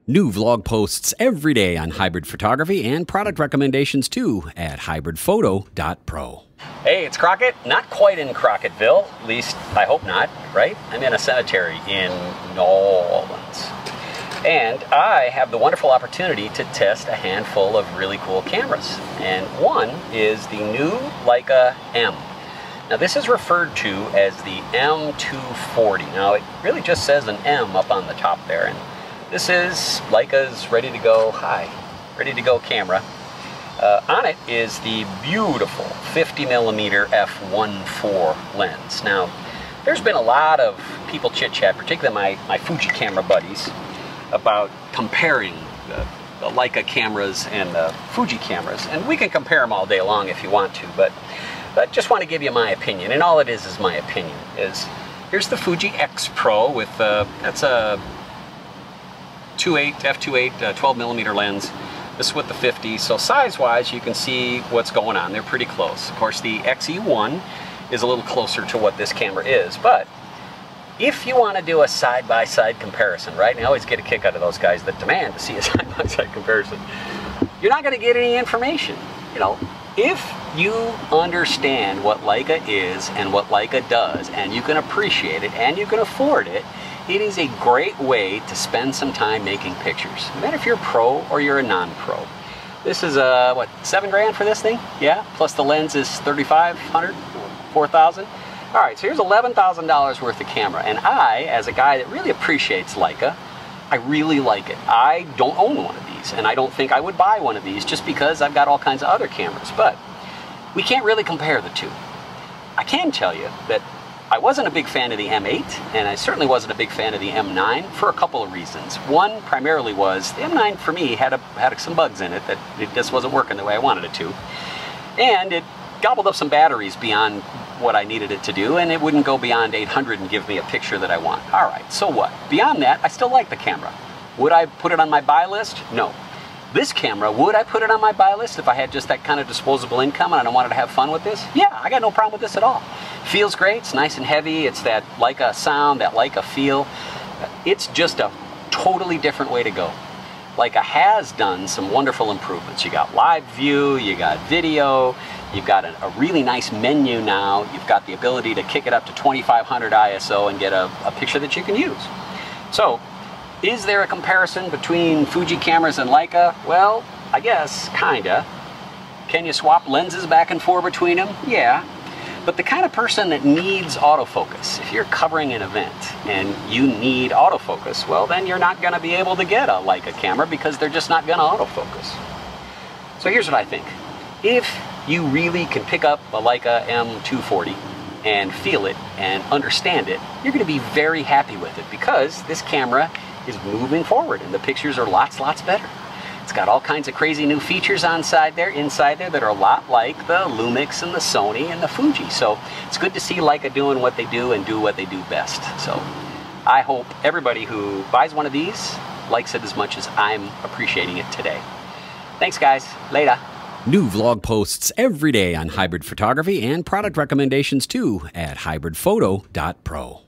New vlog posts every day on hybrid photography and product recommendations too at hybridphoto.pro. Hey, it's Crockett. Not quite in Crockettville, at least I hope not, right? I'm in a cemetery in New Orleans. And I have the wonderful opportunity to test a handful of really cool cameras. And one is the new Leica M. Now this is referred to as the M240. Now it really just says an M up on the top there. And this is Leica's ready to go camera. On it is the beautiful 50mm f1.4 lens. Now, there's been a lot of people chit-chat, particularly my Fuji camera buddies, about comparing the Leica cameras and the Fuji cameras. And we can compare them all day long if you want to, but I just want to give you my opinion. And all it is my opinion. Here's the Fuji X Pro with, that's a f2.8 12mm lens. This is with the 50, so size-wise you can see what's going on. They're pretty close. Of course, the XE1 is a little closer to what this camera is, but if you want to do a side-by-side comparison, right? And I always get a kick out of those guys that demand to see a side-by-side comparison. You're not going to get any information. You know, if you understand what Leica is and what Leica does, and you can appreciate it and you can afford it, it is a great way to spend some time making pictures. No matter if you're a pro or you're a non-pro. This is what, $7 for this thing? Yeah, plus the lens is $3,500, $4,000. All right, so here's $11,000 worth of camera. And I, as a guy that really appreciates Leica, I really like it. I don't own one of these, and I don't think I would buy one of these just because I've got all kinds of other cameras. But we can't really compare the two. I can tell you that I wasn't a big fan of the M8, and I certainly wasn't a big fan of the M9 for a couple of reasons. One primarily was the M9 for me had some bugs in it that it just wasn't working the way I wanted it to. And it gobbled up some batteries beyond what I needed it to do, and it wouldn't go beyond 800 and give me a picture that I want. All right, so what? Beyond that, I still like the camera. Would I put it on my buy list? No. This camera, would I put it on my buy list if I had just that kind of disposable income and I wanted to have fun with this? Yeah, I got no problem with this at all. Feels great, it's nice and heavy, it's that Leica sound, that Leica feel. It's just a totally different way to go. Leica has done some wonderful improvements. You got live view, you got video, you've got a really nice menu now, you've got the ability to kick it up to 2500 ISO and get a picture that you can use. So, is there a comparison between Fuji cameras and Leica? Well, I guess, kinda. Can you swap lenses back and forth between them? Yeah. But the kind of person that needs autofocus, if you're covering an event and you need autofocus, well then you're not going to be able to get a Leica camera because they're just not going to autofocus. So here's what I think. If you really can pick up a Leica M240 and feel it and understand it, you're going to be very happy with it because this camera is moving forward and the pictures are lots better. It's got all kinds of crazy new features inside there that are a lot like the Lumix and the Sony and the Fuji. So it's good to see Leica doing what they do and do what they do best. So I hope everybody who buys one of these likes it as much as I'm appreciating it today. Thanks guys, later. New vlog posts every day on hybrid photography and product recommendations too at hybridphoto.pro.